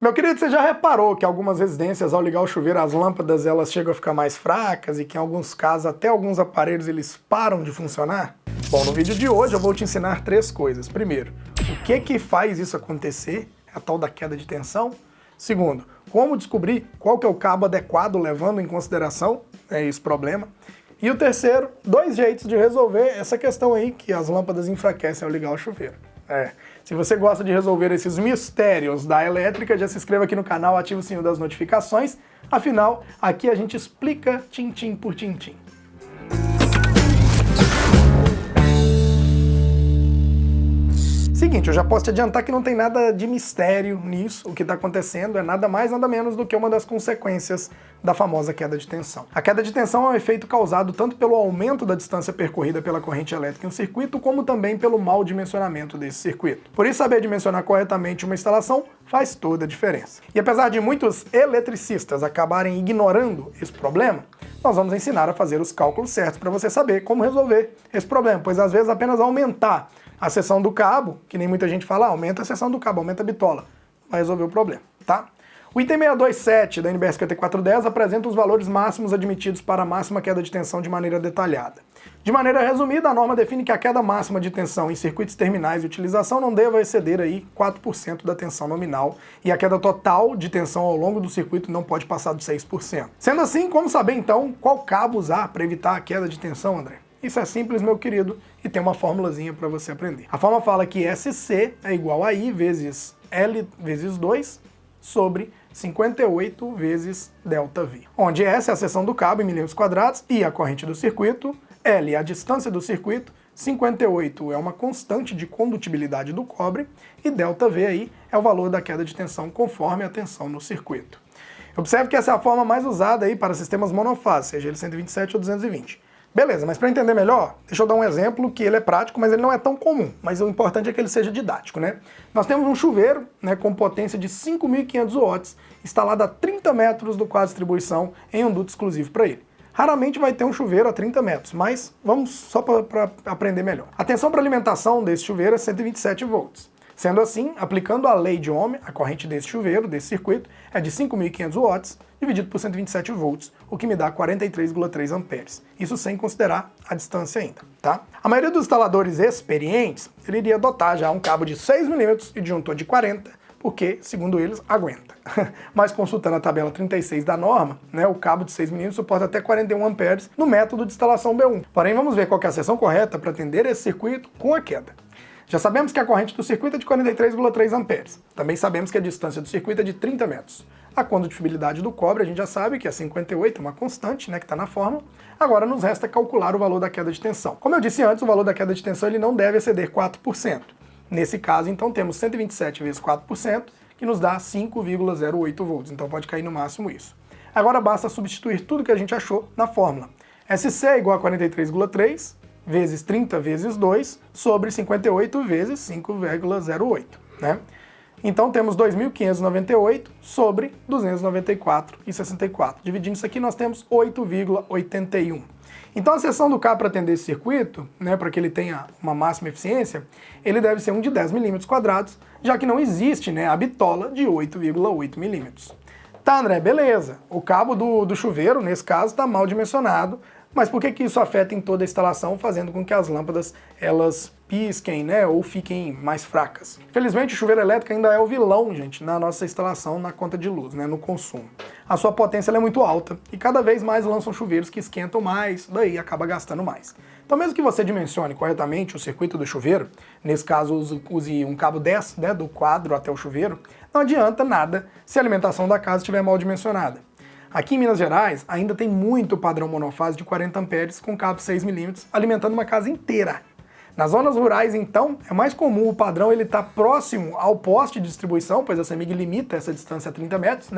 Meu querido, você já reparou que algumas residências, ao ligar o chuveiro, as lâmpadas elas chegam a ficar mais fracas e que em alguns casos até alguns aparelhos eles param de funcionar? Bom, no vídeo de hoje eu vou te ensinar três coisas. Primeiro, o que faz isso acontecer, a tal da queda de tensão. Segundo, como descobrir qual que é o cabo adequado levando em consideração esse problema. E o terceiro, 2 jeitos de resolver essa questão aí que as lâmpadas enfraquecem ao ligar o chuveiro. Se você gosta de resolver esses mistérios da elétrica, já se inscreva aqui no canal, ativa o sininho das notificações. Afinal, aqui a gente explica tintim por tintim. Seguinte, eu já posso te adiantar que não tem nada de mistério nisso. O que está acontecendo é nada mais, nada menos do que uma das consequências da famosa queda de tensão. A queda de tensão é um efeito causado tanto pelo aumento da distância percorrida pela corrente elétrica em um circuito, como também pelo mau dimensionamento desse circuito. Por isso, saber dimensionar corretamente uma instalação faz toda a diferença. E apesar de muitos eletricistas acabarem ignorando esse problema, nós vamos ensinar a fazer os cálculos certos para você saber como resolver esse problema, pois às vezes apenas aumentar a seção do cabo, que nem muita gente fala, aumenta a seção do cabo, aumenta a bitola, vai resolver o problema, tá? O item 627 da NBR 5410 apresenta os valores máximos admitidos para a máxima queda de tensão de maneira detalhada. De maneira resumida, a norma define que a queda máxima de tensão em circuitos terminais de utilização não deva exceder aí 4% da tensão nominal e a queda total de tensão ao longo do circuito não pode passar de 6%. Sendo assim, como saber então qual cabo usar para evitar a queda de tensão, André? Isso é simples, meu querido, e tem uma formulazinha para você aprender. A fórmula fala que SC é igual a I vezes L vezes 2 sobre 58 vezes ΔV, onde S é a seção do cabo em milímetros quadrados, I a corrente do circuito, L é a distância do circuito, 58 é uma constante de condutibilidade do cobre e ΔV aí é o valor da queda de tensão conforme a tensão no circuito. Observe que essa é a forma mais usada aí para sistemas monofase, seja ele 127 ou 220. Beleza, mas para entender melhor, deixa eu dar um exemplo que ele é prático, mas ele não é tão comum. Mas o importante é que ele seja didático, né? Nós temos um chuveiro, com potência de 5.500 watts, instalado a 30 metros do quadro de distribuição em um duto exclusivo para ele. Raramente vai ter um chuveiro a 30 metros, mas vamos só para aprender melhor. A tensão para alimentação desse chuveiro é 127 volts. Sendo assim, aplicando a lei de Ohm, a corrente desse chuveiro, desse circuito, é de 5.500 watts, dividido por 127 volts, o que me dá 43,3 amperes. Isso sem considerar a distância ainda, tá? A maioria dos instaladores experientes, ele iria adotar já um cabo de 6 mm e disjuntor de 40, porque, segundo eles, aguenta. Mas consultando a tabela 36 da norma, o cabo de 6 mm suporta até 41 amperes no método de instalação B1. Porém, vamos ver qual que é a seção correta para atender esse circuito com a queda. Já sabemos que a corrente do circuito é de 43,3 amperes. Também sabemos que a distância do circuito é de 30 metros. A condutibilidade do cobre a gente já sabe que é 58, é uma constante, que está na fórmula. Agora nos resta calcular o valor da queda de tensão. Como eu disse antes, o valor da queda de tensão ele não deve exceder 4%. Nesse caso, então, temos 127 vezes 4%, que nos dá 5,08 volts. Então pode cair no máximo isso. Agora basta substituir tudo que a gente achou na fórmula. SC é igual a 43,3 vezes 30 vezes 2 sobre 58 vezes 5,08, Então temos 2.598 sobre 294,64. Dividindo isso aqui, nós temos 8,81. Então a seção do cabo para atender esse circuito, para que ele tenha uma máxima eficiência, ele deve ser um de 10 milímetros quadrados, já que não existe a bitola de 8,8 milímetros. Tá, André, beleza. O cabo do chuveiro, nesse caso, está mal dimensionado, mas por que isso afeta em toda a instalação, fazendo com que as lâmpadas elas pisquem, ou fiquem mais fracas? Infelizmente, o chuveiro elétrico ainda é o vilão, gente, na nossa instalação, na conta de luz, no consumo. A sua potência é muito alta e cada vez mais lançam chuveiros que esquentam mais, daí acaba gastando mais. Então, mesmo que você dimensione corretamente o circuito do chuveiro, nesse caso use um cabo 10, do quadro até o chuveiro, não adianta nada se a alimentação da casa estiver mal dimensionada. Aqui em Minas Gerais, ainda tem muito padrão monofase de 40 amperes com cabo 6 mm alimentando uma casa inteira. Nas zonas rurais, então, é mais comum o padrão ele estar próximo ao poste de distribuição, pois a CEMIG limita essa distância a 30 metros,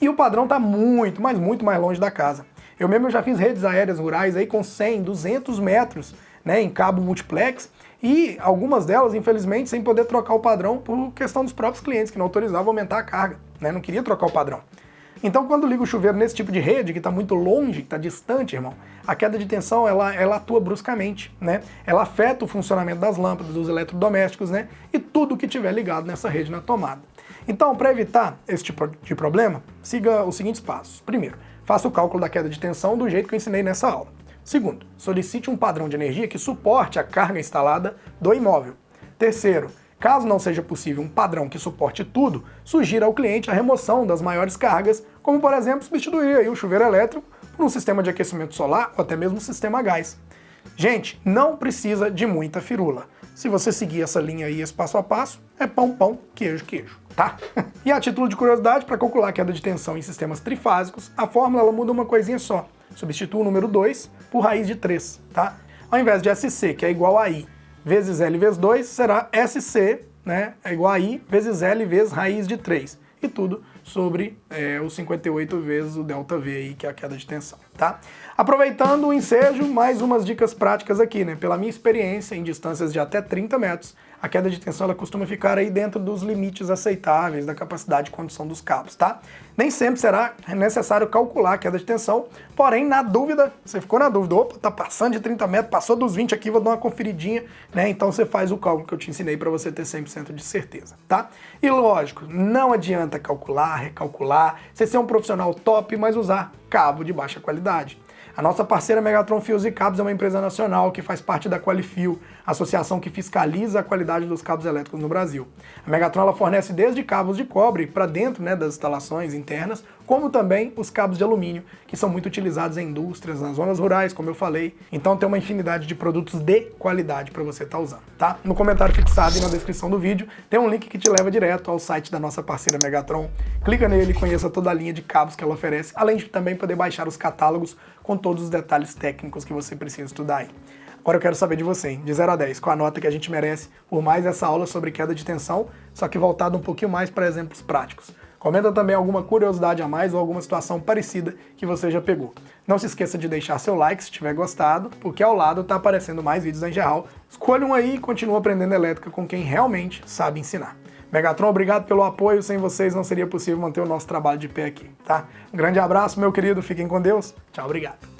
e o padrão está muito, mas muito mais longe da casa. Eu mesmo já fiz redes aéreas rurais aí com 100, 200 metros, em cabo multiplex, e algumas delas, infelizmente, sem poder trocar o padrão por questão dos próprios clientes, que não autorizavam aumentar a carga, não queria trocar o padrão. Então, quando liga o chuveiro nesse tipo de rede, que está muito longe, que está distante, irmão, a queda de tensão, ela atua bruscamente, Ela afeta o funcionamento das lâmpadas, dos eletrodomésticos, e tudo que tiver ligado nessa rede na tomada. Então, para evitar esse tipo de problema, siga os seguintes passos. Primeiro, faça o cálculo da queda de tensão do jeito que eu ensinei nessa aula. Segundo, solicite um padrão de energia que suporte a carga instalada do imóvel. Terceiro, caso não seja possível um padrão que suporte tudo, sugira ao cliente a remoção das maiores cargas, como por exemplo substituir aí o chuveiro elétrico por um sistema de aquecimento solar ou até mesmo um sistema a gás. Gente, não precisa de muita firula. Se você seguir essa linha aí, esse passo a passo, é pão, pão, queijo, queijo, tá? E a título de curiosidade, para calcular a queda de tensão em sistemas trifásicos, a fórmula ela muda uma coisinha só. Substitua o número 2 por raiz de 3, tá? Ao invés de SC, que é igual a I vezes L vezes 2, será SC, né, é igual a I vezes L vezes raiz de 3. E tudo sobre os 58 vezes o ΔV aí, que é a queda de tensão, tá? Aproveitando o ensejo, mais umas dicas práticas aqui, né? Pela minha experiência, em distâncias de até 30 metros, a queda de tensão ela costuma ficar aí dentro dos limites aceitáveis da capacidade de condução dos cabos, tá? Nem sempre será necessário calcular a queda de tensão, porém, na dúvida, você ficou na dúvida, opa, tá passando de 30 metros, passou dos 20 aqui, vou dar uma conferidinha, né? Então você faz o cálculo que eu te ensinei para você ter 100% de certeza, tá? E lógico, não adianta calcular, recalcular, você ser um profissional top, mas usar cabo de baixa qualidade. A nossa parceira Megatron Fios e Cabos é uma empresa nacional que faz parte da Qualifio, associação que fiscaliza a qualidade dos cabos elétricos no Brasil. A Megatron ela fornece desde cabos de cobre para dentro, né, das instalações internas, como também os cabos de alumínio, que são muito utilizados em indústrias, nas zonas rurais, como eu falei. Então tem uma infinidade de produtos de qualidade para você estar usando, tá? No comentário fixado e na descrição do vídeo tem um link que te leva direto ao site da nossa parceira Megatron. Clica nele e conheça toda a linha de cabos que ela oferece, além de também poder baixar os catálogos com todos os detalhes técnicos que você precisa estudar aí. Agora eu quero saber de você, hein? De 0 a 10, qual a nota que a gente merece por mais essa aula sobre queda de tensão, só que voltado um pouquinho mais para exemplos práticos. Comenta também alguma curiosidade a mais ou alguma situação parecida que você já pegou. Não se esqueça de deixar seu like se tiver gostado, porque ao lado tá aparecendo mais vídeos da Engeral. Escolha um aí e continue aprendendo elétrica com quem realmente sabe ensinar. Megatron, obrigado pelo apoio, sem vocês não seria possível manter o nosso trabalho de pé aqui, tá? Um grande abraço, meu querido, fiquem com Deus, tchau, obrigado.